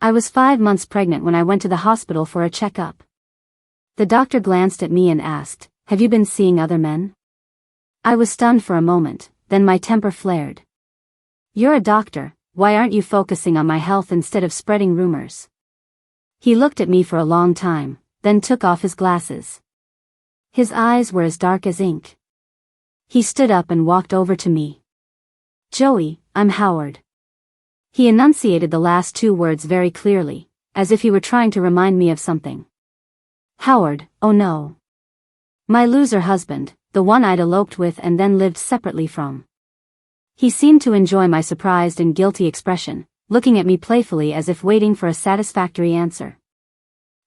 I was 5 months pregnant when I went to the hospital for a checkup. The doctor glanced at me and asked, "Have you been seeing other men?" I was stunned for a moment, then my temper flared. "You're a doctor, why aren't you focusing on my health instead of spreading rumors?" He looked at me for a long time, then took off his glasses. His eyes were as dark as ink. He stood up and walked over to me. "Joey, I'm Howard." He enunciated the last 2 words very clearly, as if he were trying to remind me of something. Howard, oh no. My loser husband, the one I'd eloped with and then lived separately from. He seemed to enjoy my surprised and guilty expression, looking at me playfully as if waiting for a satisfactory answer.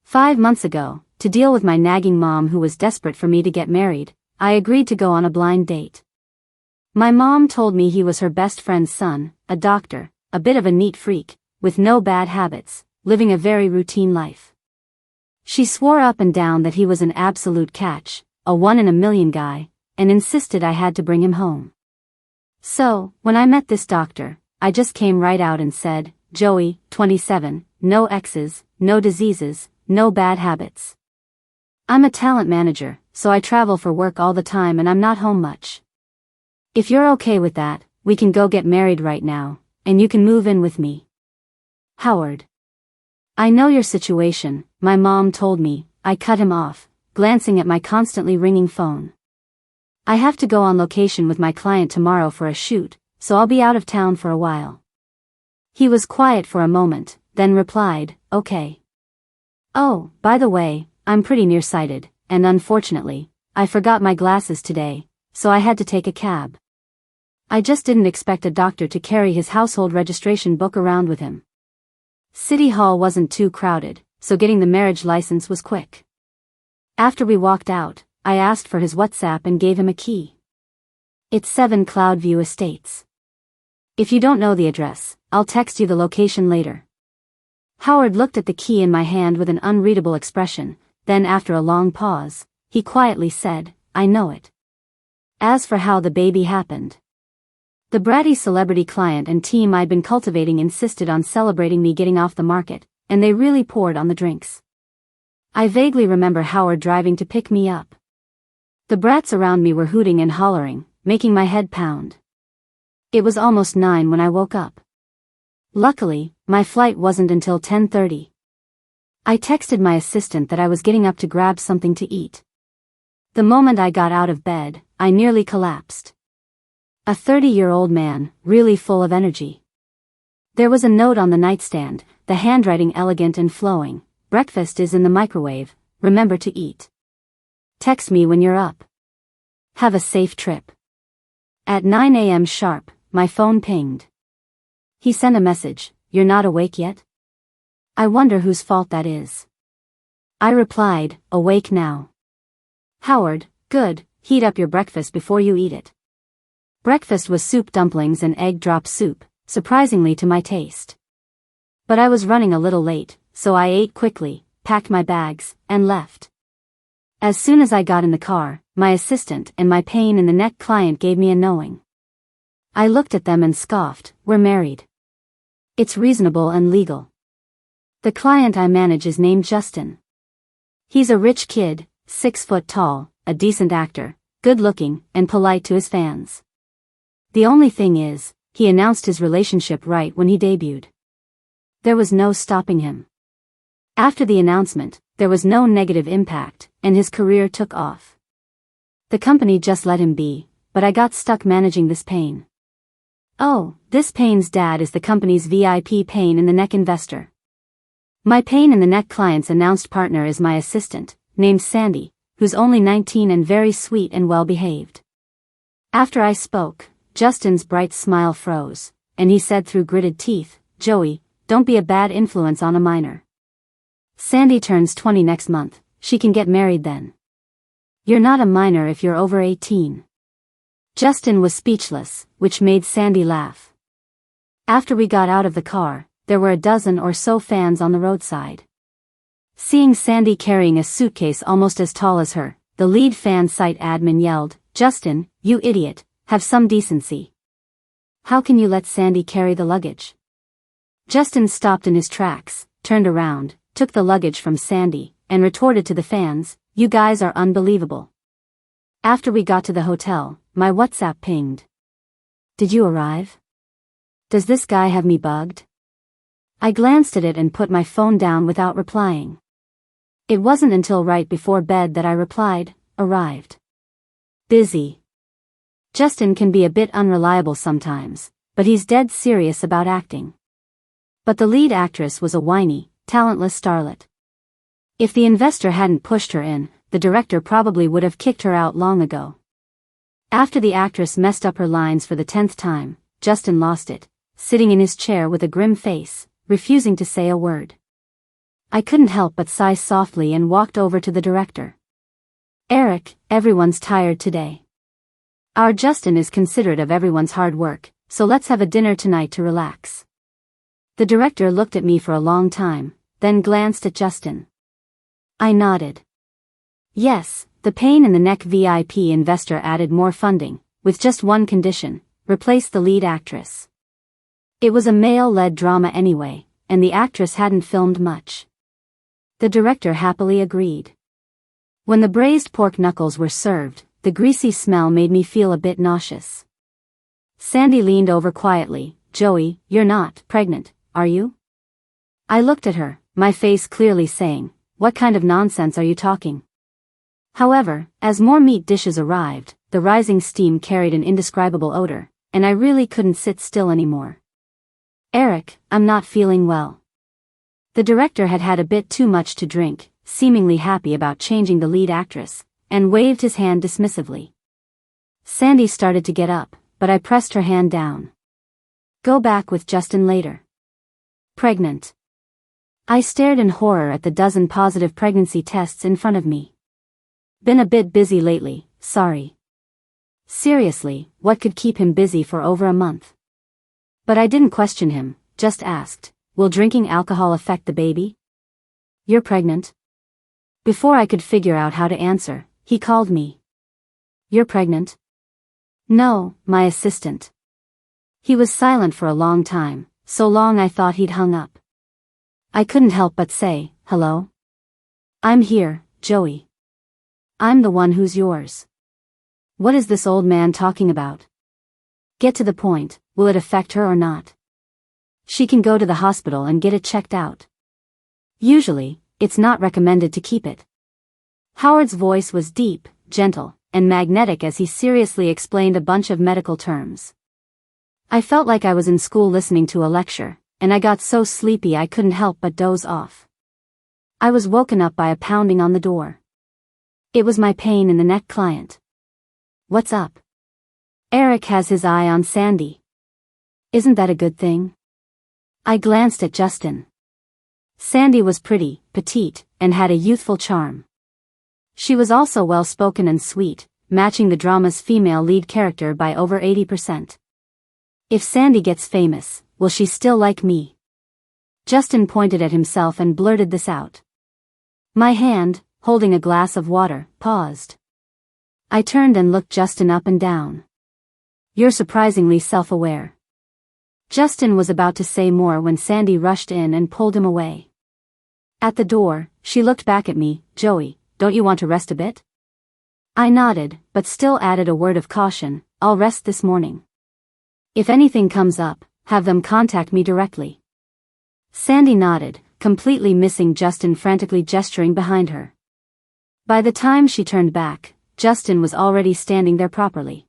5 months ago, to deal with my nagging mom who was desperate for me to get married, I agreed to go on a blind date. My mom told me he was her best friend's son, a doctor, a bit of a neat freak, with no bad habits, living a very routine life. She swore up and down that he was an absolute catch, a 1 in a million guy, and insisted I had to bring him home. So, when I met this doctor, I just came right out and said, "Joey, 27, no exes, no diseases, no bad habits. I'm a talent manager, so I travel for work all the time and I'm not home much. If you're okay with that, we can go get married right now, and you can move in with me." Howard. "I know your situation," my mom told me. I cut him off, glancing at my constantly ringing phone. "I have to go on location with my client tomorrow for a shoot, so I'll be out of town for a while." He was quiet for a moment, then replied, "Okay. Oh, by the way, I'm pretty nearsighted, and unfortunately, I forgot my glasses today, so I had to take a cab." I just didn't expect a doctor to carry his household registration book around with him. City Hall wasn't too crowded, so getting the marriage license was quick. After we walked out, I asked for his WhatsApp and gave him a key. It's 7 Cloudview Estates. If you don't know the address, I'll text you the location later. Howard looked at the key in my hand with an unreadable expression, then after a long pause, he quietly said, "I know it." As for how the baby happened. The bratty celebrity client and team I'd been cultivating insisted on celebrating me getting off the market, and they really poured on the drinks. I vaguely remember Howard driving to pick me up. The brats around me were hooting and hollering, making my head pound. It was almost 9 when I woke up. Luckily, my flight wasn't until 10:30. I texted my assistant that I was getting up to grab something to eat. The moment I got out of bed, I nearly collapsed. A 30-year-old man, really full of energy. There was a note on the nightstand, the handwriting elegant and flowing. "Breakfast is in the microwave, remember to eat. Text me when you're up. Have a safe trip." At 9 a.m. sharp, my phone pinged. He sent a message, "You're not awake yet? I wonder whose fault that is." I replied, "Awake now." Howard, "Good, heat up your breakfast before you eat it." Breakfast was soup dumplings and egg drop soup, surprisingly to my taste. But I was running a little late, so I ate quickly, packed my bags, and left. As soon as I got in the car, my assistant and my pain in the neck client gave me a knowing. I looked at them and scoffed, "We're married. It's reasonable and legal." The client I manage is named Justin. He's a rich kid, 6 foot tall, a decent actor, good looking, and polite to his fans. The only thing is, he announced his relationship right when he debuted. There was no stopping him. After the announcement, there was no negative impact, and his career took off. The company just let him be, but I got stuck managing this pain. Oh, this pain's dad is the company's VIP pain in the neck investor. My pain in the neck client's announced partner is my assistant, named Sandy, who's only 19 and very sweet and well-behaved. After I spoke, Justin's bright smile froze, and he said through gritted teeth, "Joey, don't be a bad influence on a minor. Sandy turns 20 next month, she can get married then. You're not a minor if you're over 18. Justin was speechless, which made Sandy laugh. After we got out of the car, there were a dozen or so fans on the roadside. Seeing Sandy carrying a suitcase almost as tall as her, the lead fan site admin yelled, "Justin, you idiot, have some decency. How can you let Sandy carry the luggage?" Justin stopped in his tracks, turned around, took the luggage from Sandy, and retorted to the fans, "You guys are unbelievable." After we got to the hotel, my WhatsApp pinged. "Did you arrive? Does this guy have me bugged?" I glanced at it and put my phone down without replying. It wasn't until right before bed that I replied, "Arrived. Busy." Justin can be a bit unreliable sometimes, but he's dead serious about acting. But the lead actress was a whiny, talentless starlet. If the investor hadn't pushed her in, the director probably would have kicked her out long ago. After the actress messed up her lines for the 10th time, Justin lost it, sitting in his chair with a grim face, refusing to say a word. I couldn't help but sigh softly and walked over to the director. "Eric, everyone's tired today. Our Justin is considerate of everyone's hard work, so let's have a dinner tonight to relax." The director looked at me for a long time, then glanced at Justin. I nodded. Yes, the pain in the neck VIP investor added more funding, with just one condition: replace the lead actress. It was a male-led drama anyway, and the actress hadn't filmed much. The director happily agreed. When the braised pork knuckles were served, the greasy smell made me feel a bit nauseous. Sandy leaned over quietly. "Joey, you're not pregnant, are you?" I looked at her, my face clearly saying, "What kind of nonsense are you talking?" However, as more meat dishes arrived, the rising steam carried an indescribable odor, and I really couldn't sit still anymore. "Eric, I'm not feeling well." The director had had a bit too much to drink, seemingly happy about changing the lead actress, and waved his hand dismissively. Sandy started to get up, but I pressed her hand down. "Go back with Justin later." Pregnant. I stared in horror at the dozen positive pregnancy tests in front of me. "Been a bit busy lately, sorry." Seriously, what could keep him busy for over a month? But I didn't question him, just asked, "Will drinking alcohol affect the baby?" "You're pregnant?" Before I could figure out how to answer, he called me. "You're pregnant?" "No, my assistant." He was silent for a long time, so long I thought he'd hung up. I couldn't help but say, "Hello?" "I'm here, Joey. I'm the one who's yours." "What is this old man talking about?" "Get to the point, will it affect her or not?" "She can go to the hospital and get it checked out. Usually, it's not recommended to keep it." Howard's voice was deep, gentle, and magnetic as he seriously explained a bunch of medical terms. I felt like I was in school listening to a lecture, and I got so sleepy I couldn't help but doze off. I was woken up by a pounding on the door. It was my pain in the neck client. "What's up?" Eric has his eye on Sandy. "Isn't that a good thing?" I glanced at Justin. Sandy was pretty, petite, and had a youthful charm. She was also well-spoken and sweet, matching the drama's female lead character by over 80%. If Sandy gets famous, will she still like me? Justin pointed at himself and blurted this out. My hand, holding a glass of water, paused. I turned and looked Justin up and down. "You're surprisingly self-aware." Justin was about to say more when Sandy rushed in and pulled him away. At the door, she looked back at me. "Joey, don't you want to rest a bit?" I nodded, but still added a word of caution, "I'll rest this morning. If anything comes up, have them contact me directly." Sandy nodded, completely missing Justin frantically gesturing behind her. By the time she turned back, Justin was already standing there properly.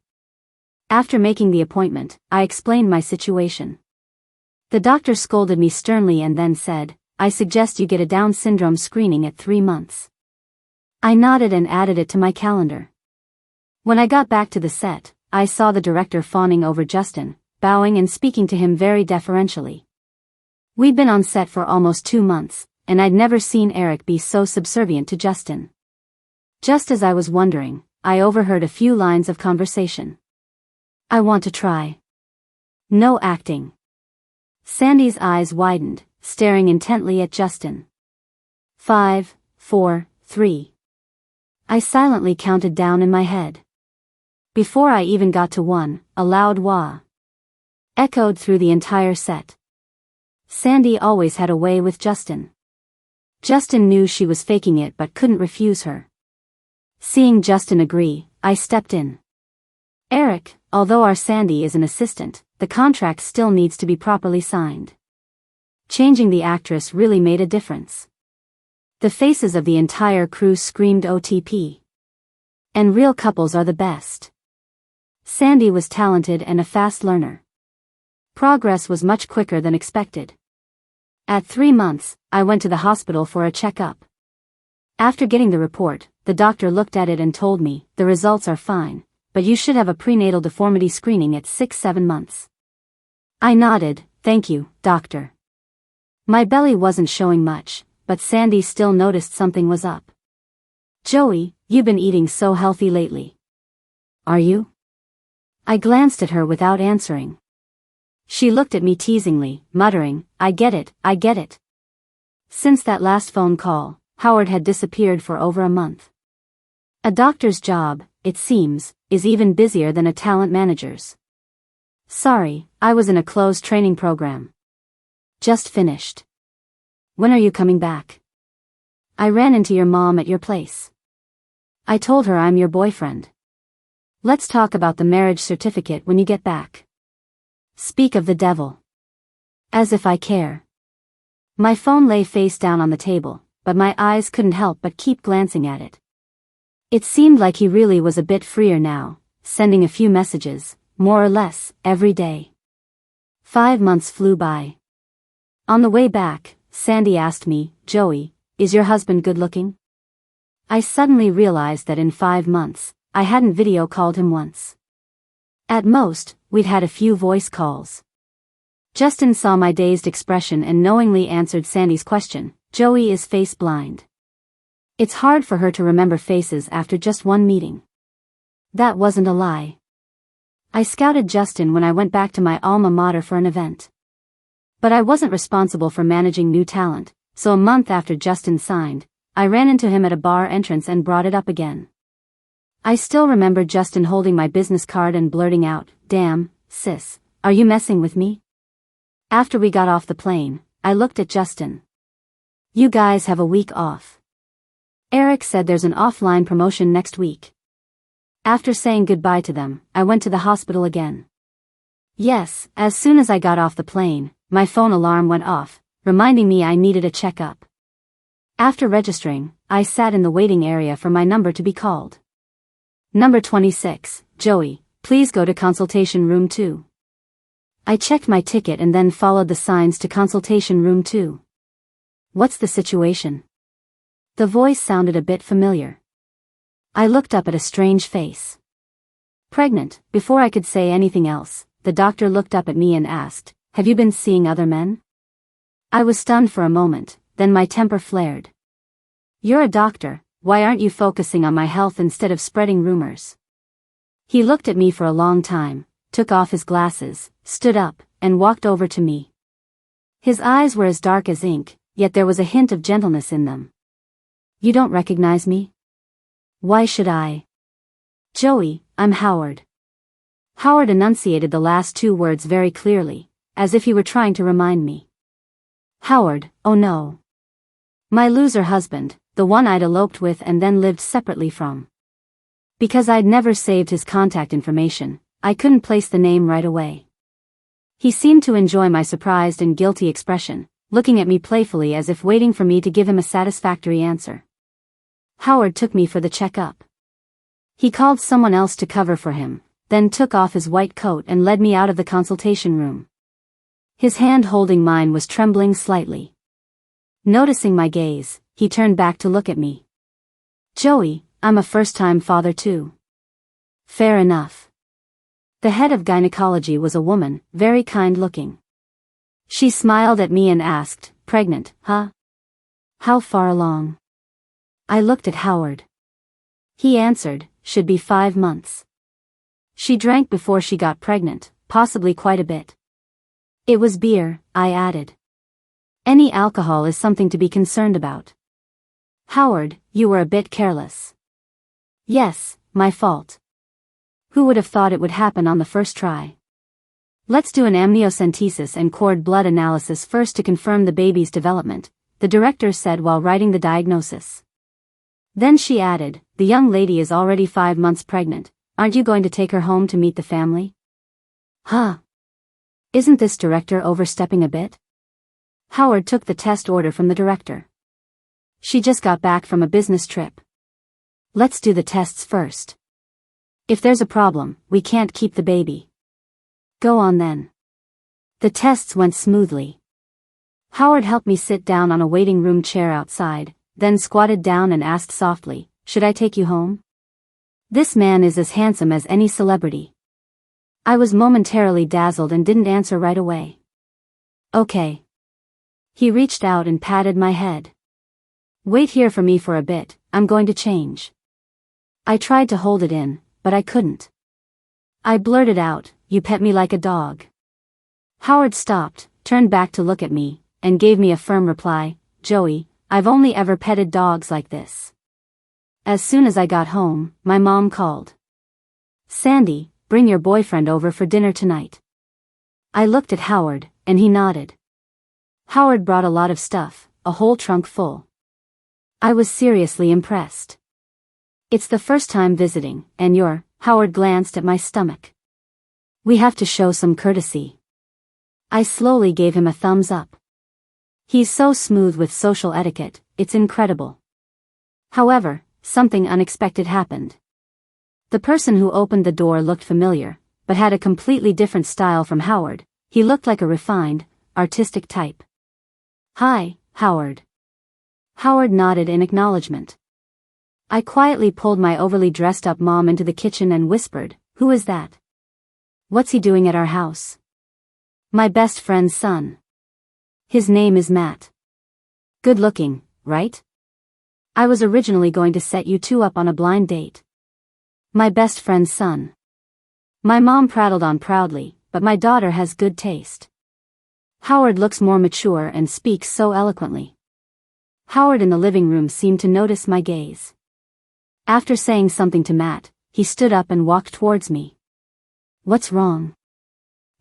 After making the appointment, I explained my situation. The doctor scolded me sternly and then said, "I suggest you get a Down syndrome screening at 3 months. I nodded and added it to my calendar. When I got back to the set, I saw the director fawning over Justin, bowing and speaking to him very deferentially. We'd been on set for almost 2 months, and I'd never seen Eric be so subservient to Justin. Just as I was wondering, I overheard a few lines of conversation. "I want to try." "No acting." Sandy's eyes widened, staring intently at Justin. 5, 4, 3. I silently counted down in my head. Before I even got to 1, a loud wah echoed through the entire set. Sandy always had a way with Justin. Justin knew she was faking it but couldn't refuse her. Seeing Justin agree, I stepped in. Eric, although our Sandy is an assistant, the contract still needs to be properly signed. Changing the actress really made a difference. The faces of the entire crew screamed OTP. And real couples are the best. Sandy was talented and a fast learner. Progress was much quicker than expected. At 3 months, I went to the hospital for a checkup. After getting the report, the doctor looked at it and told me, the results are fine, but you should have a prenatal deformity screening at 6-7 months. I nodded, thank you, doctor. My belly wasn't showing much, but Sandy still noticed something was up. Joey, you've been eating so healthy lately. Are you? I glanced at her without answering. She looked at me teasingly, muttering, I get it, I get it. Since that last phone call, Howard had disappeared for over a month. A doctor's job, it seems, is even busier than a talent manager's. Sorry, I was in a closed training program. Just finished. When are you coming back? I ran into your mom at your place. I told her I'm your boyfriend. Let's talk about the marriage certificate when you get back. Speak of the devil. As if I care. My phone lay face down on the table, but my eyes couldn't help but keep glancing at it. It seemed like he really was a bit freer now, sending a few messages, more or less, every day. 5 months flew by. On the way back, Sandy asked me, Joey, is your husband good looking? I suddenly realized that in 5 months, I hadn't video called him once. At most, we'd had a few voice calls. Justin saw my dazed expression and knowingly answered Sandy's question, Joey is face blind. It's hard for her to remember faces after just one meeting. That wasn't a lie. I scouted Justin when I went back to my alma mater for an event. But I wasn't responsible for managing new talent, so a month after Justin signed, I ran into him at a bar entrance and brought it up again. I still remember Justin holding my business card and blurting out, damn, sis, are you messing with me? After we got off the plane, I looked at Justin. You guys have a week off. Eric said there's an offline promotion next week. After saying goodbye to them, I went to the hospital again. Yes, as soon as I got off the plane, my phone alarm went off, reminding me I needed a checkup. After registering, I sat in the waiting area for my number to be called. Number 26, Joey, please go to consultation room 2. I checked my ticket and then followed the signs to consultation room 2. What's the situation? The voice sounded a bit familiar. I looked up at a strange face. Pregnant. Before I could say anything else, the doctor looked up at me and asked, have you been seeing other men? I was stunned for a moment, then my temper flared. You're a doctor, why aren't you focusing on my health instead of spreading rumors? He looked at me for a long time, took off his glasses, stood up, and walked over to me. His eyes were as dark as ink, yet there was a hint of gentleness in them. You don't recognize me? Why should I? Joey, I'm Howard. Howard enunciated the last 2 words very clearly, as if he were trying to remind me. Howard, oh no. My loser husband, the one I'd eloped with and then lived separately from. Because I'd never saved his contact information, I couldn't place the name right away. He seemed to enjoy my surprised and guilty expression, looking at me playfully as if waiting for me to give him a satisfactory answer. Howard took me for the checkup. He called someone else to cover for him, then took off his white coat and led me out of the consultation room. His hand holding mine was trembling slightly. Noticing my gaze, he turned back to look at me. Joey, I'm a first-time father too. Fair enough. The head of gynecology was a woman, very kind-looking. She smiled at me and asked, pregnant, huh? How far along? I looked at Howard. He answered, should be 5 months. She drank before she got pregnant, possibly quite a bit. It was beer, I added. Any alcohol is something to be concerned about. Howard, you were a bit careless. Yes, my fault. Who would have thought it would happen on the first try? Let's do an amniocentesis and cord blood analysis first to confirm the baby's development, the director said while writing the diagnosis. Then she added, the young lady is already 5 months pregnant, aren't you going to take her home to meet the family? Huh? Isn't this director overstepping a bit? Howard took the test order from the director. She just got back from a business trip. Let's do the tests first. If there's a problem, we can't keep the baby. Go on then. The tests went smoothly. Howard helped me sit down on a waiting room chair outside, then squatted down and asked softly, should I take you home? This man is as handsome as any celebrity. I was momentarily dazzled and didn't answer right away. Okay. He reached out and patted my head. Wait here for me for a bit, I'm going to change. I tried to hold it in, but I couldn't. I blurted out, you pet me like a dog. Howard stopped, turned back to look at me, and gave me a firm reply, Joey, I've only ever petted dogs like this. As soon as I got home, my mom called. Sandy, bring your boyfriend over for dinner tonight. I looked at Howard, and he nodded. Howard brought a lot of stuff, a whole trunk full. I was seriously impressed. It's the first time visiting, and Howard glanced at my stomach. We have to show some courtesy. I slowly gave him a thumbs up. He's so smooth with social etiquette, it's incredible. However, something unexpected happened. The person who opened the door looked familiar, but had a completely different style from Howard. He looked like a refined, artistic type. Hi, Howard. Howard nodded in acknowledgement. I quietly pulled my overly dressed up mom into the kitchen and whispered, who is that? What's he doing at our house? My best friend's son. His name is Matt. Good looking, right? I was originally going to set you two up on a blind date. My best friend's son. My mom prattled on proudly, but my daughter has good taste. Howard looks more mature and speaks so eloquently. Howard in the living room seemed to notice my gaze. After saying something to Matt, he stood up and walked towards me. What's wrong?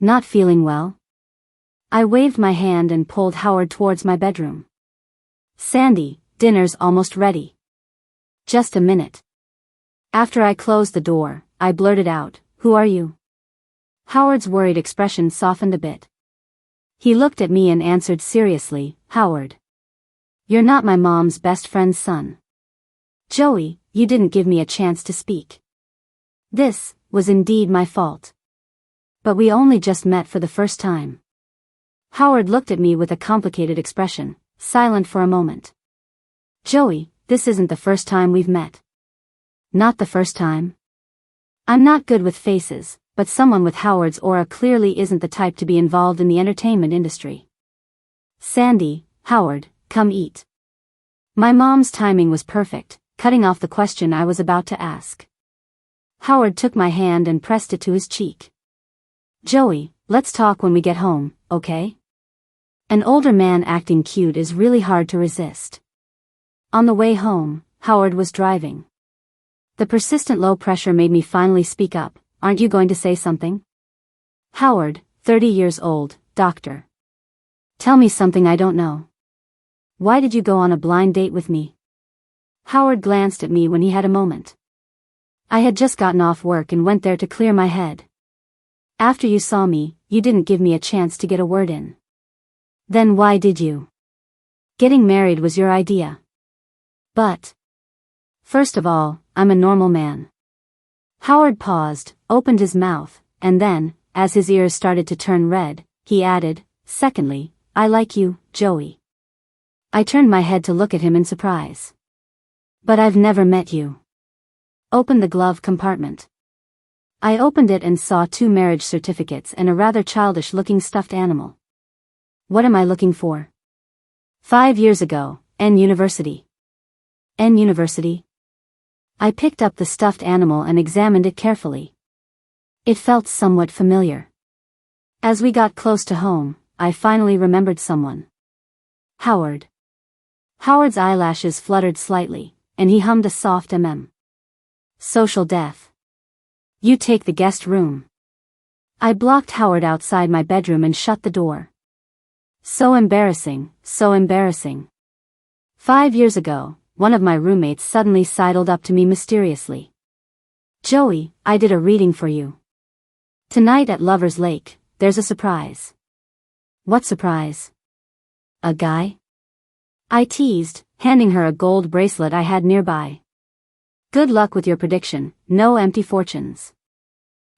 Not feeling well? I waved my hand and pulled Howard towards my bedroom. Sandy, dinner's almost ready. Just a minute. After I closed the door, I blurted out, who are you? Howard's worried expression softened a bit. He looked at me and answered seriously, Howard. You're not my mom's best friend's son. Joey, you didn't give me a chance to speak. This was indeed my fault. But we only just met for the first time. Howard looked at me with a complicated expression, silent for a moment. Joey, this isn't the first time we've met. Not the first time. I'm not good with faces, but someone with Howard's aura clearly isn't the type to be involved in the entertainment industry. Sandy, Howard, come eat. My mom's timing was perfect, cutting off the question I was about to ask. Howard took my hand and pressed it to his cheek. Joey, let's talk when we get home, okay? An older man acting cute is really hard to resist. On the way home, Howard was driving. The persistent low pressure made me finally speak up, aren't you going to say something? Howard, 30 years old, doctor. Tell me something I don't know. Why did you go on a blind date with me? Howard glanced at me when he had a moment. I had just gotten off work and went there to clear my head. After you saw me, you didn't give me a chance to get a word in. Then why did you? Getting married was your idea. But first of all, I'm a normal man. Howard paused, opened his mouth, and then, as his ears started to turn red, he added, secondly, I like you, Joey. I turned my head to look at him in surprise. But I've never met you. Open the glove compartment. I opened it and saw 2 marriage certificates and a rather childish-looking stuffed animal. What am I looking for? 5 years ago, N University. N University? I picked up the stuffed animal and examined it carefully. It felt somewhat familiar. As we got close to home, I finally remembered someone. Howard. Howard's eyelashes fluttered slightly, and he hummed a soft Social death. You take the guest room. I blocked Howard outside my bedroom and shut the door. So embarrassing, so embarrassing. 5 years ago, one of my roommates suddenly sidled up to me mysteriously. "Joey, I did a reading for you. Tonight at Lover's Lake, there's a surprise." "What surprise?" "A guy?" I teased, handing her a gold bracelet I had nearby. "Good luck with your prediction, no empty fortunes."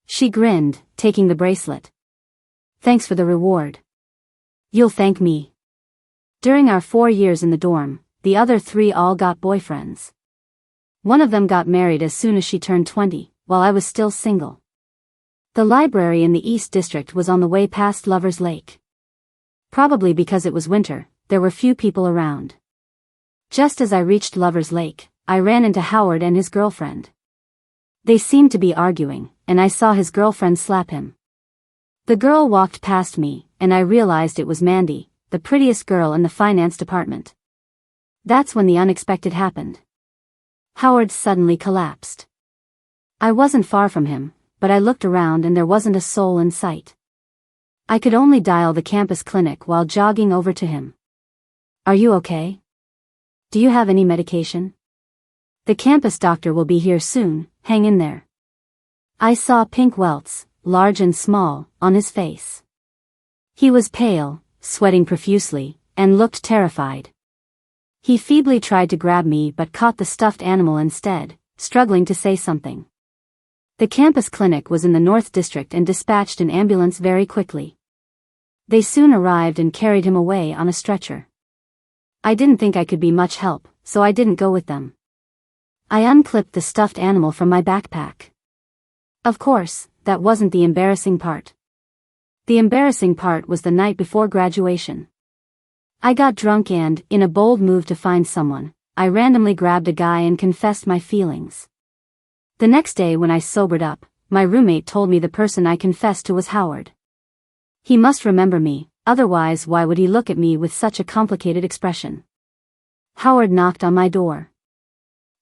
She grinned, taking the bracelet. "Thanks for the reward." "You'll thank me." During our 4 years in the dorm, the other 3 all got boyfriends. One of them got married as soon as she turned 20, while I was still single. The library in the East District was on the way past Lover's Lake. Probably because it was winter, there were few people around. Just as I reached Lover's Lake, I ran into Howard and his girlfriend. They seemed to be arguing, and I saw his girlfriend slap him. The girl walked past me, and I realized it was Mandy, the prettiest girl in the finance department. That's when the unexpected happened. Howard suddenly collapsed. I wasn't far from him, but I looked around and there wasn't a soul in sight. I could only dial the campus clinic while jogging over to him. "Are you okay? Do you have any medication? The campus doctor will be here soon, hang in there." I saw pink welts, large and small, on his face. He was pale, sweating profusely, and looked terrified. He feebly tried to grab me but caught the stuffed animal instead, struggling to say something. The campus clinic was in the North District and dispatched an ambulance very quickly. They soon arrived and carried him away on a stretcher. I didn't think I could be much help, so I didn't go with them. I unclipped the stuffed animal from my backpack. Of course, that wasn't the embarrassing part. The embarrassing part was the night before graduation. I got drunk and, in a bold move to find someone, I randomly grabbed a guy and confessed my feelings. The next day when I sobered up, my roommate told me the person I confessed to was Howard. He must remember me, otherwise why would he look at me with such a complicated expression? Howard knocked on my door.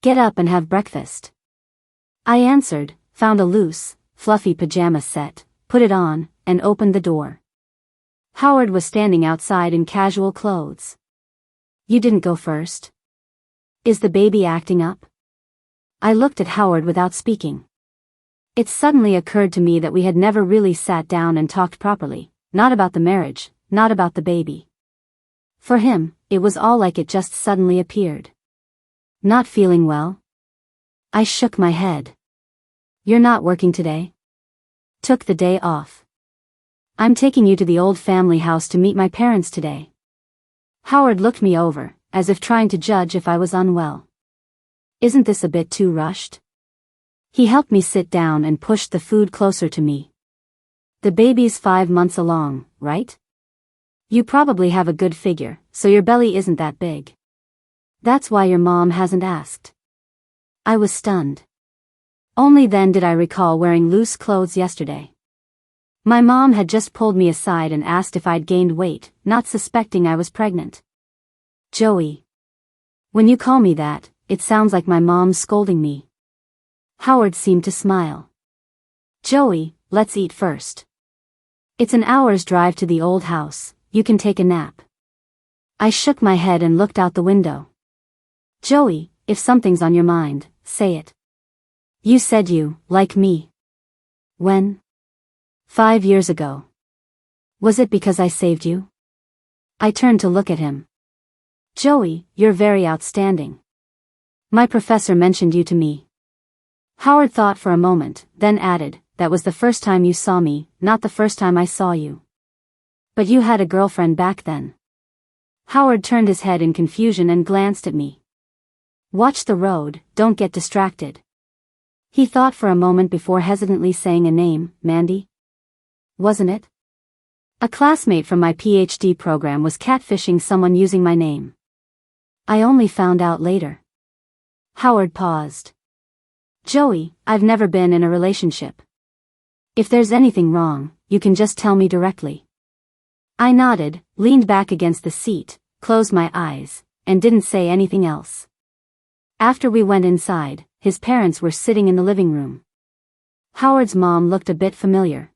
"Get up and have breakfast." I answered, found a loose, fluffy pajama set, put it on, and opened the door. Howard was standing outside in casual clothes. "You didn't go first? Is the baby acting up?" I looked at Howard without speaking. It suddenly occurred to me that we had never really sat down and talked properly, not about the marriage, not about the baby. For him, it was all like it just suddenly appeared. "Not feeling well?" I shook my head. "You're not working today?" "Took the day off. I'm taking you to the old family house to meet my parents today." Howard looked me over, as if trying to judge if I was unwell. "Isn't this a bit too rushed?" He helped me sit down and pushed the food closer to me. "The baby's 5 months along, right? You probably have a good figure, so your belly isn't that big. That's why your mom hasn't asked." I was stunned. Only then did I recall wearing loose clothes yesterday. My mom had just pulled me aside and asked if I'd gained weight, not suspecting I was pregnant. "Joey. When you call me that, it sounds like my mom's scolding me." Howard seemed to smile. "Joey, let's eat first. It's an hour's drive to the old house, you can take a nap." I shook my head and looked out the window. "Joey, if something's on your mind, say it. You said you like me. When? 5 years ago. Was it because I saved you?" I turned to look at him. "Joey, you're very outstanding. My professor mentioned you to me." Howard thought for a moment, then added, "That was the first time you saw me, not the first time I saw you. But you had a girlfriend back then." Howard turned his head in confusion and glanced at me. "Watch the road, don't get distracted." He thought for a moment before hesitantly saying a name. "Mandy? Wasn't it?" A classmate from my PhD program was catfishing someone using my name. I only found out later. Howard paused. "Joey, I've never been in a relationship. If there's anything wrong, you can just tell me directly." I nodded, leaned back against the seat, closed my eyes, and didn't say anything else. After we went inside, his parents were sitting in the living room. Howard's mom looked a bit familiar.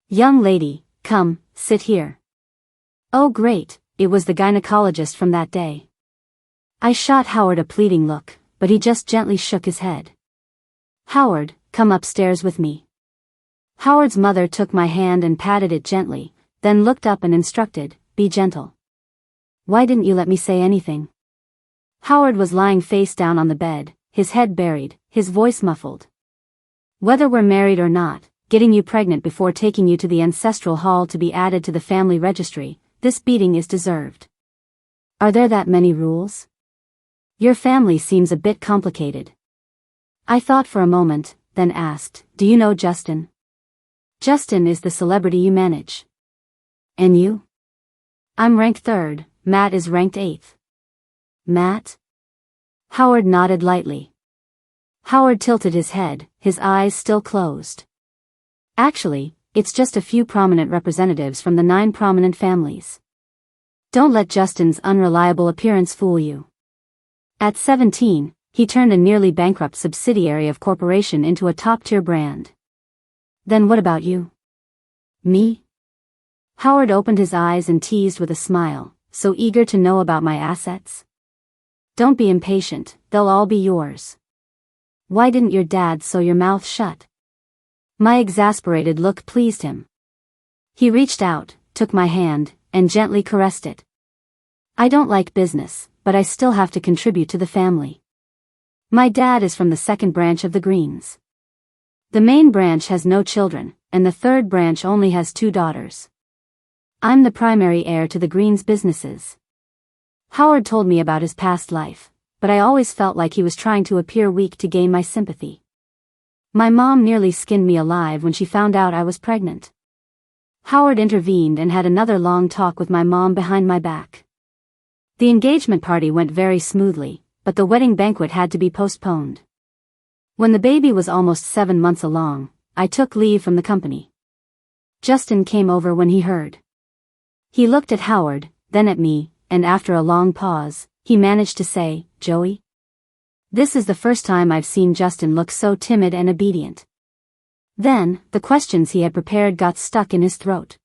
Young lady, come, sit here. Oh great, it was the gynecologist from that day. I shot Howard a pleading look, but he just gently shook his head. Howard, come upstairs with me. Howard's mother took my hand and patted it gently, then looked up and instructed, be gentle. Why didn't you let me say anything? Howard was lying face down on the bed, his head buried, his voice muffled. Whether we're married or not, getting you pregnant before taking you to the ancestral hall to be added to the family registry, this beating is deserved. Are there that many rules? Your family seems a bit complicated. I thought for a moment, then asked, do you know Justin? Justin is the celebrity you manage. And you? I'm ranked 3rd, Matt is ranked 8th. Matt? Howard nodded lightly. Howard tilted his head, his eyes still closed. Actually, it's just a few prominent representatives from the 9 prominent families. Don't let Justin's unreliable appearance fool you. At 17, he turned a nearly bankrupt subsidiary of corporation into a top-tier brand. Then what about you? Me? Howard opened his eyes and teased with a smile, so eager to know about my assets. Don't be impatient, they'll all be yours. Why didn't your dad sew your mouth shut? My exasperated look pleased him. He reached out, took my hand, and gently caressed it. I don't like business, but I still have to contribute to the family. My dad is from the 2nd branch of the Greens. The main branch has no children, and the 3rd branch only has 2 daughters. I'm the primary heir to the Greens' businesses. Howard told me about his past life, but I always felt like he was trying to appear weak to gain my sympathy. My mom nearly skinned me alive when she found out I was pregnant. Howard intervened and had another long talk with my mom behind my back. The engagement party went very smoothly, but the wedding banquet had to be postponed. When the baby was almost 7 months along, I took leave from the company. Justin came over when he heard. He looked at Howard, then at me, and after a long pause, he managed to say, Joey? This is the first time I've seen Justin look so timid and obedient. Then, the questions he had prepared got stuck in his throat.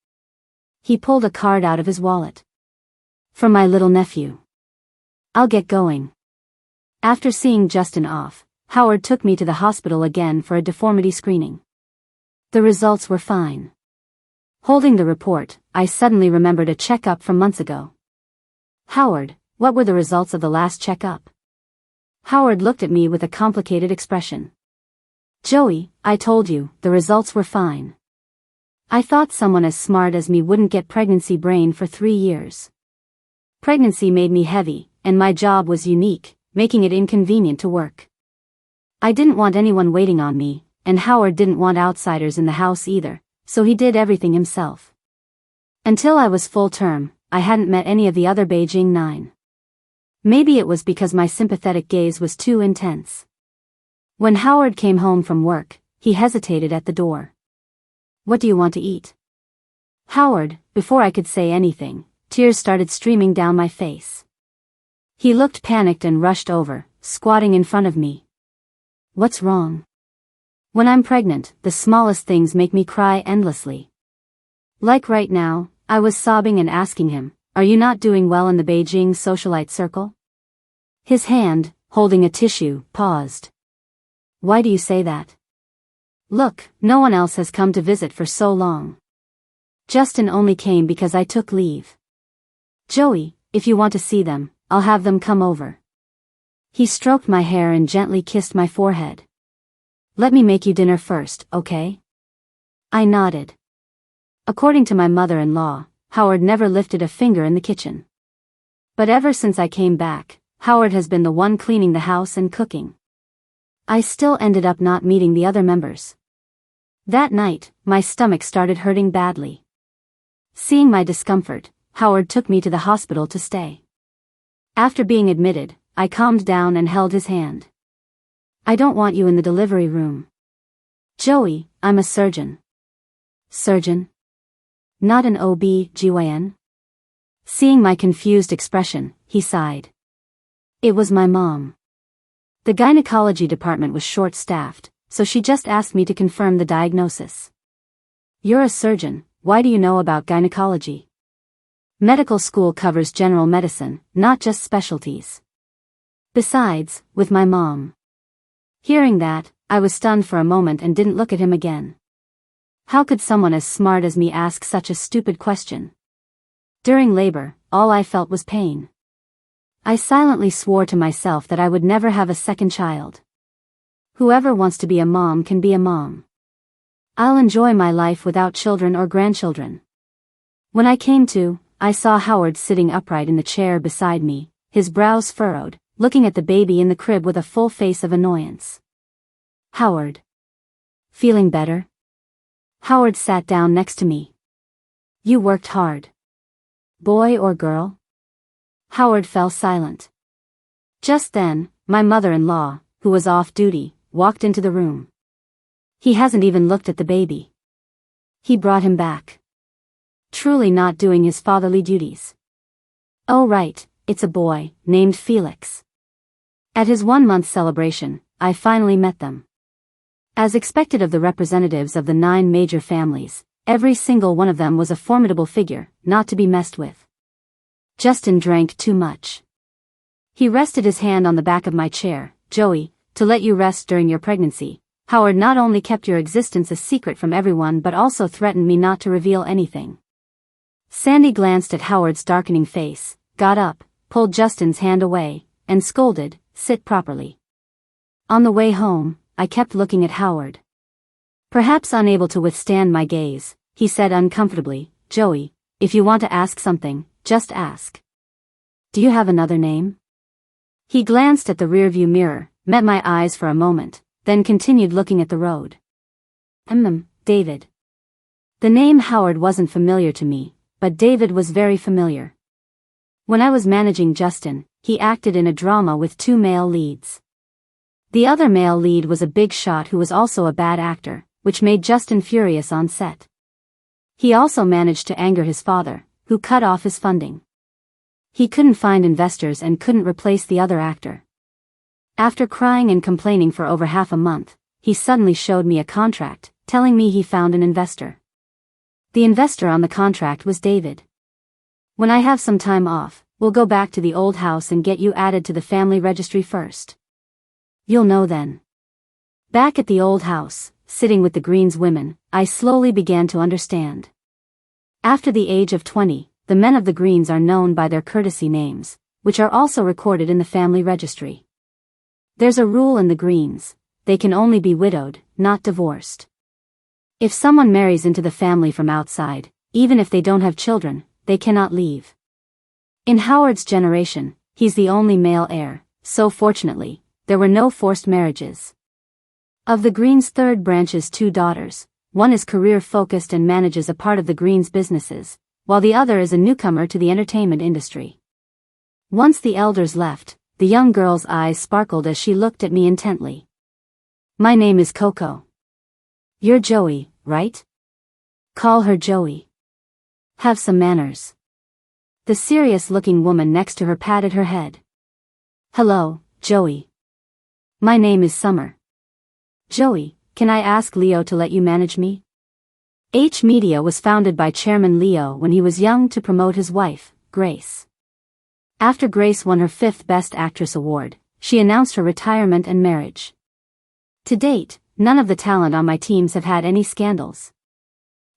He pulled a card out of his wallet. For my little nephew. I'll get going. After seeing Justin off, Howard took me to the hospital again for a deformity screening. The results were fine. Holding the report, I suddenly remembered a checkup from months ago. Howard, what were the results of the last checkup? Howard looked at me with a complicated expression. Joey, I told you, the results were fine. I thought someone as smart as me wouldn't get pregnancy brain for 3 years. Pregnancy made me heavy, and my job was unique, making it inconvenient to work. I didn't want anyone waiting on me, and Howard didn't want outsiders in the house either, so he did everything himself. Until I was full term, I hadn't met any of the other Beijing 9. Maybe it was because my sympathetic gaze was too intense. When Howard came home from work, he hesitated at the door. What do you want to eat? Howard, before I could say anything, tears started streaming down my face. He looked panicked and rushed over, squatting in front of me. What's wrong? When I'm pregnant, the smallest things make me cry endlessly. Like right now, I was sobbing and asking him, are you not doing well in the Beijing socialite circle? His hand, holding a tissue, paused. Why do you say that? Look, no one else has come to visit for so long. Justin only came because I took leave. Joey, if you want to see them, I'll have them come over. He stroked my hair and gently kissed my forehead. Let me make you dinner first, okay? I nodded. According to my mother-in-law, Howard never lifted a finger in the kitchen. But ever since I came back, Howard has been the one cleaning the house and cooking. I still ended up not meeting the other members. That night, my stomach started hurting badly. Seeing my discomfort, Howard took me to the hospital to stay. After being admitted, I calmed down and held his hand. I don't want you in the delivery room. Joey, I'm a surgeon. Surgeon? Not an OB-GYN? Seeing my confused expression, he sighed. It was my mom. The gynecology department was short-staffed, so she just asked me to confirm the diagnosis. You're a surgeon, why do you know about gynecology? Medical school covers general medicine, not just specialties. Besides, with my mom. Hearing that, I was stunned for a moment and didn't look at him again. How could someone as smart as me ask such a stupid question? During labor, all I felt was pain. I silently swore to myself that I would never have a second child. Whoever wants to be a mom can be a mom. I'll enjoy my life without children or grandchildren. When I came to, I saw Howard sitting upright in the chair beside me, his brows furrowed, looking at the baby in the crib with a full face of annoyance. Howard. Feeling better? Howard sat down next to me. You worked hard. Boy or girl? Howard fell silent. Just then, my mother-in-law, who was off duty, walked into the room. He hasn't even looked at the baby. He brought him back. Truly not doing his fatherly duties. Oh right, it's a boy, named Felix. At his 1-month celebration, I finally met them. As expected of the representatives of the 9 major families, every single one of them was a formidable figure, not to be messed with. Justin drank too much. He rested his hand on the back of my chair. Joey, to let you rest during your pregnancy, Howard not only kept your existence a secret from everyone but also threatened me not to reveal anything. Sandy glanced at Howard's darkening face, got up, pulled Justin's hand away, and scolded, sit properly. On the way home, I kept looking at Howard. Perhaps unable to withstand my gaze, he said uncomfortably, Joey, if you want to ask something, just ask. Do you have another name? He glanced at the rearview mirror, met my eyes for a moment, then continued looking at the road. David. The name Howard wasn't familiar to me, but David was very familiar. When I was managing Justin, he acted in a drama with 2 male leads. The other male lead was a big shot who was also a bad actor, which made Justin furious on set. He also managed to anger his father, who cut off his funding. He couldn't find investors and couldn't replace the other actor. After crying and complaining for over half a month, he suddenly showed me a contract, telling me he found an investor. The investor on the contract was David. When I have some time off, we'll go back to the old house and get you added to the family registry first. You'll know then. Back at the old house, sitting with the Greens women, I slowly began to understand. After the age of 20, the men of the Greens are known by their courtesy names, which are also recorded in the family registry. There's a rule in the Greens: they can only be widowed, not divorced. If someone marries into the family from outside, even if they don't have children, they cannot leave. In Howard's generation, he's the only male heir, so fortunately, there were no forced marriages. Of the Greens' third branch's 2 daughters, one is career-focused and manages a part of the Greens' businesses, while the other is a newcomer to the entertainment industry. Once the elders left, the young girl's eyes sparkled as she looked at me intently. My name is Coco. You're Joey, right? Call her Joey. Have some manners. The serious-looking woman next to her patted her head. Hello, Joey. My name is Summer. Joey, can I ask Leo to let you manage me? H Media was founded by Chairman Leo when he was young to promote his wife, Grace. After Grace won her 5th Best Actress award, she announced her retirement and marriage. To date, none of the talent on my teams have had any scandals.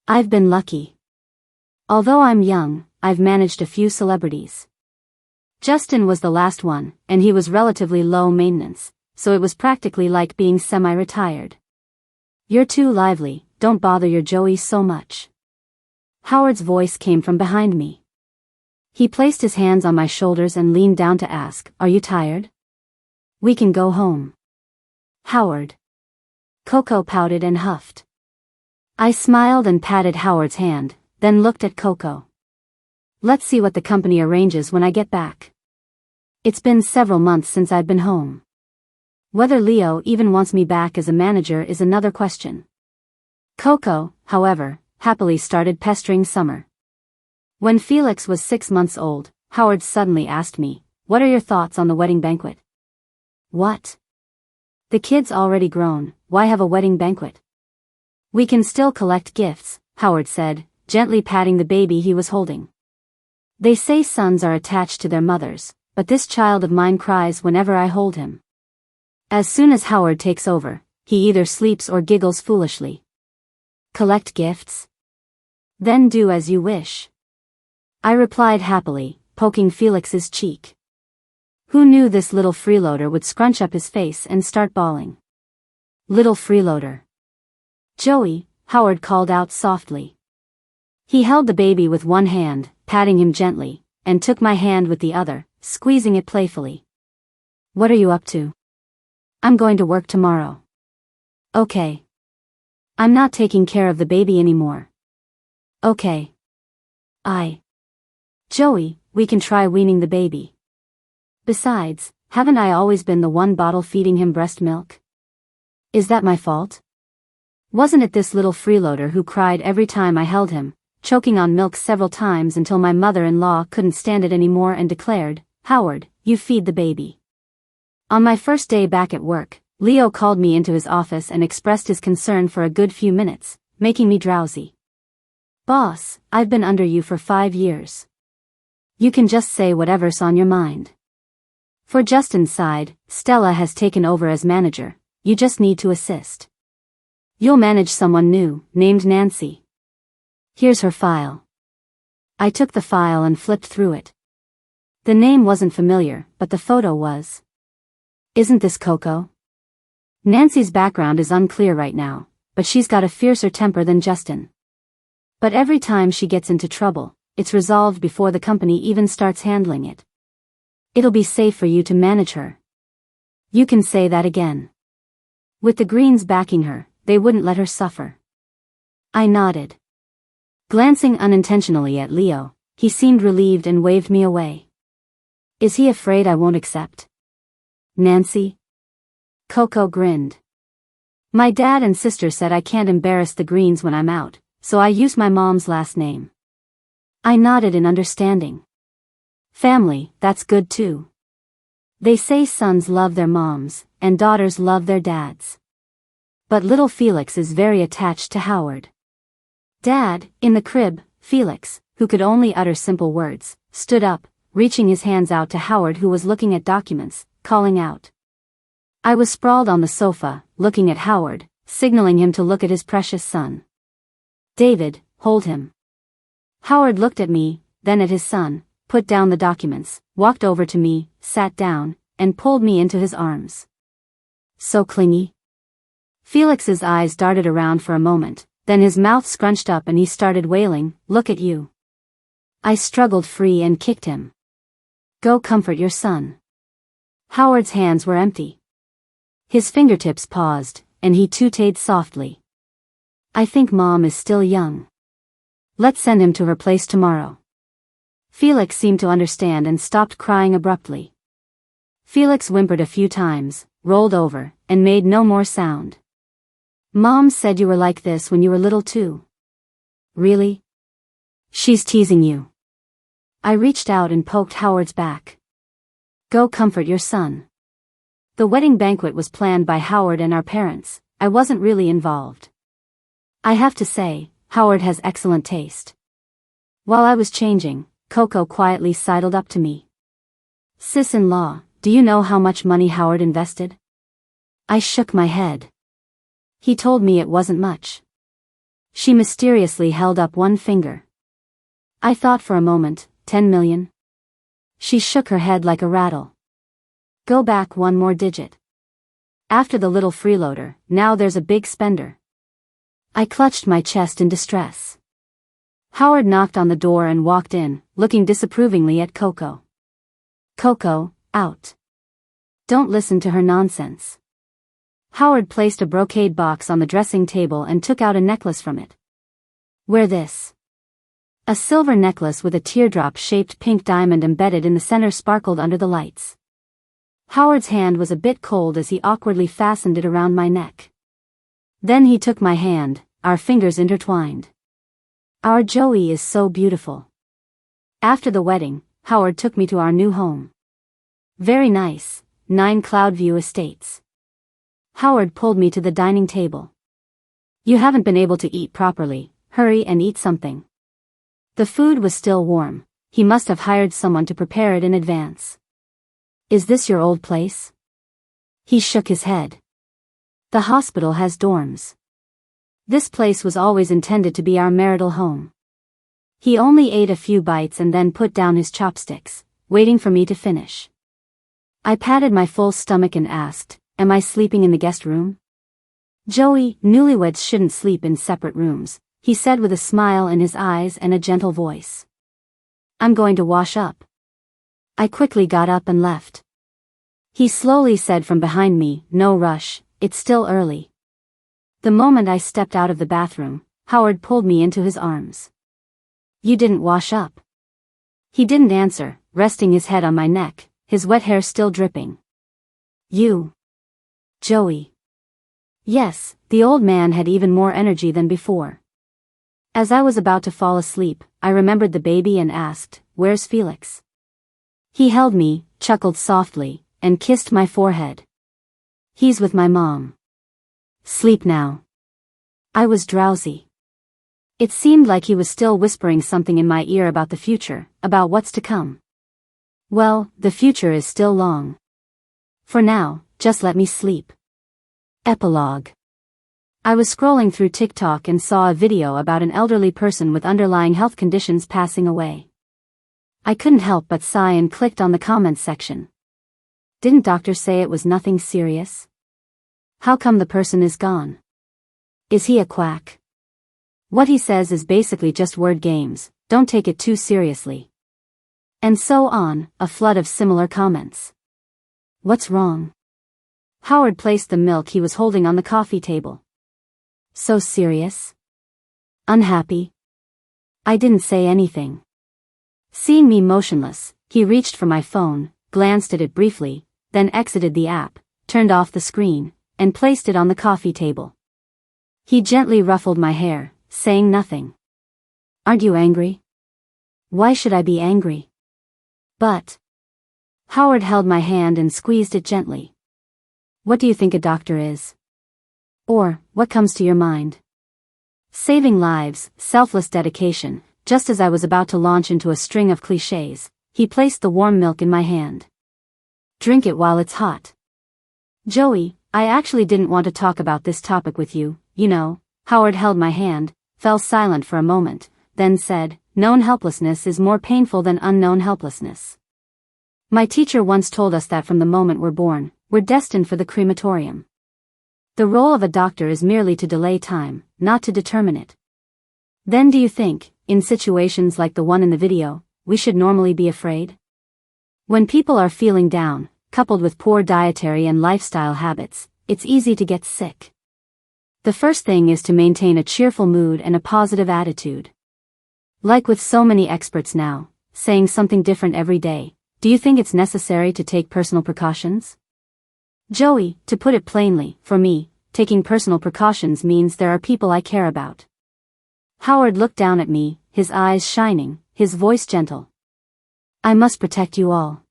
I've been lucky. Although I'm young, I've managed a few celebrities. Justin was the last one, and he was relatively low maintenance, so it was practically like being semi-retired. You're too lively, don't bother your Joey so much. Howard's voice came from behind me. He placed his hands on my shoulders and leaned down to ask, Are you tired? We can go home. Howard. Coco pouted and huffed. I smiled and patted Howard's hand, then looked at Coco. Let's see what the company arranges when I get back. It's been several months since I've been home. Whether Leo even wants me back as a manager is another question. Coco, however, happily started pestering Summer. When Felix was 6 months old, Howard suddenly asked me, What are your thoughts on the wedding banquet? What? The kid's already grown, why have a wedding banquet? We can still collect gifts, Howard said, gently patting the baby he was holding. They say sons are attached to their mothers, but this child of mine cries whenever I hold him. As soon as Howard takes over, he either sleeps or giggles foolishly. Collect gifts? Then do as you wish. I replied happily, poking Felix's cheek. Who knew this little freeloader would scrunch up his face and start bawling? Little freeloader. Joey, Howard called out softly. He held the baby with one hand, patting him gently, and took my hand with the other, squeezing it playfully. What are you up to? I'm going to work tomorrow. Okay. I'm not taking care of the baby anymore. Okay. Joey, we can try weaning the baby. Besides, haven't I always been the one bottle feeding him breast milk? Is that my fault? Wasn't it this little freeloader who cried every time I held him, choking on milk several times until my mother-in-law couldn't stand it anymore and declared, Howard, you feed the baby. On my first day back at work, Leo called me into his office and expressed his concern for a good few minutes, making me drowsy. Boss, I've been under you for 5 years. You can just say whatever's on your mind. For Justin's side, Stella has taken over as manager, you just need to assist. You'll manage someone new, named Nancy. Here's her file. I took the file and flipped through it. The name wasn't familiar, but the photo was. Isn't this Coco? Nancy's background is unclear right now, but she's got a fiercer temper than Justin. But every time she gets into trouble, it's resolved before the company even starts handling it. It'll be safe for you to manage her. You can say that again. With the Greens backing her, they wouldn't let her suffer. I nodded. Glancing unintentionally at Leo, he seemed relieved and waved me away. Is he afraid I won't accept? Nancy? Coco grinned. My dad and sister said I can't embarrass the Greens when I'm out, so I used my mom's last name. I nodded in understanding. Family, that's good too. They say sons love their moms, and daughters love their dads. But little Felix is very attached to Howard. Dad, in the crib, Felix, who could only utter simple words, stood up, reaching his hands out to Howard who was looking at documents, calling out. I was sprawled on the sofa, looking at Howard, signaling him to look at his precious son. David, hold him. Howard looked at me, then at his son, put down the documents, walked over to me, sat down, and pulled me into his arms. So clingy. Felix's eyes darted around for a moment, then his mouth scrunched up and he started wailing, look at you. I struggled free and kicked him. Go comfort your son. Howard's hands were empty. His fingertips paused, and he tooted softly. I think Mom is still young. Let's send him to her place tomorrow. Felix seemed to understand and stopped crying abruptly. Felix whimpered a few times, rolled over, and made no more sound. Mom said you were like this when you were little too. Really? She's teasing you. I reached out and poked Howard's back. Go comfort your son. The wedding banquet was planned by Howard and our parents. I wasn't really involved. I have to say, Howard has excellent taste. While I was changing, Coco quietly sidled up to me. Sis-in-law, do you know how much money Howard invested? I shook my head. He told me it wasn't much. She mysteriously held up one finger. I thought for a moment, 10 million? She shook her head like a rattle. Go back one more digit. After the little freeloader, now there's a big spender. I clutched my chest in distress. Howard knocked on the door and walked in, looking disapprovingly at Coco. Coco, out. Don't listen to her nonsense. Howard placed a brocade box on the dressing table and took out a necklace from it. Wear this. A silver necklace with a teardrop-shaped pink diamond embedded in the center sparkled under the lights. Howard's hand was a bit cold as he awkwardly fastened it around my neck. Then he took my hand, our fingers intertwined. Our Joey is so beautiful. After the wedding, Howard took me to our new home. Very nice, 9 Cloudview Estates. Howard pulled me to the dining table. You haven't been able to eat properly, Hurry and eat something. The food was still warm. He must have hired someone to prepare it in advance. Is this your old place? He shook his head. The hospital has dorms. This place was always intended to be our marital home. He only ate a few bites and then put down his chopsticks, waiting for me to finish. I patted my full stomach and asked, "Am I sleeping in the guest room?" "Joey, newlyweds shouldn't sleep in separate rooms," he said with a smile in his eyes and a gentle voice. "I'm going to wash up." I quickly got up and left. He slowly said from behind me, "No rush, it's still early." The moment I stepped out of the bathroom, Howard pulled me into his arms. "You didn't wash up." He didn't answer, resting his head on my neck, his wet hair still dripping. "You." "Joey." Yes, the old man had even more energy than before. As I was about to fall asleep, I remembered the baby and asked, "Where's Felix?" He held me, chuckled softly, and kissed my forehead. "He's with my mom. Sleep now." I was drowsy. It seemed like he was still whispering something in my ear about the future, about what's to come. Well, the future is still long. For now, just let me sleep. Epilogue. I was scrolling through TikTok and saw a video about an elderly person with underlying health conditions passing away. I couldn't help but sigh and clicked on the comments section. Didn't doctors say it was nothing serious? How come the person is gone? Is he a quack? What he says is basically just word games, don't take it too seriously. And so on, a flood of similar comments. What's wrong? Howard placed the milk he was holding on the coffee table. So serious? Unhappy? I didn't say anything. Seeing me motionless, he reached for my phone, glanced at it briefly, then exited the app, turned off the screen, and placed it on the coffee table. He gently ruffled my hair, saying nothing. "Aren't you angry?" "Why should I be angry?" "But..." Howard held my hand and squeezed it gently. "What do you think a doctor is? Or, what comes to your mind?" Saving lives, selfless dedication. Just as I was about to launch into a string of clichés, he placed the warm milk in my hand. "Drink it while it's hot." "Joey, I actually didn't want to talk about this topic with you, you know." Howard held my hand, fell silent for a moment, then said, "Known helplessness is more painful than unknown helplessness. My teacher once told us that from the moment we're born, we're destined for the crematorium. The role of a doctor is merely to delay time, not to determine it." Then do you think, in situations like the one in the video, we should normally be afraid? When people are feeling down, coupled with poor dietary and lifestyle habits, it's easy to get sick. The first thing is to maintain a cheerful mood and a positive attitude. Like with so many experts now, saying something different every day, do you think it's necessary to take personal precautions? Joey, to put it plainly, for me, taking personal precautions means there are people I care about. Howard looked down at me, his eyes shining, his voice gentle. "I must protect you all.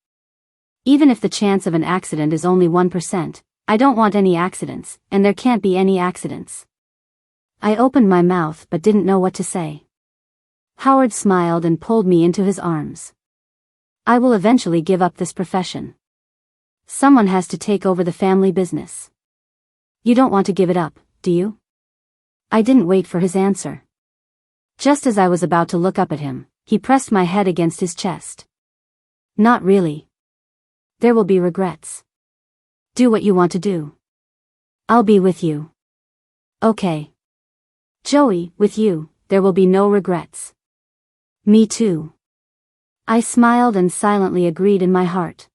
Even if the chance of an accident is only 1%, I don't want any accidents, and there can't be any accidents." I opened my mouth but didn't know what to say. Howard smiled and pulled me into his arms. "I will eventually give up this profession. Someone has to take over the family business. You don't want to give it up, do you?" I didn't wait for his answer. Just as I was about to look up at him, he pressed my head against his chest. "Not really. There will be regrets. Do what you want to do. I'll be with you." "Okay. Joey, with you, there will be no regrets." "Me too." I smiled and silently agreed in my heart.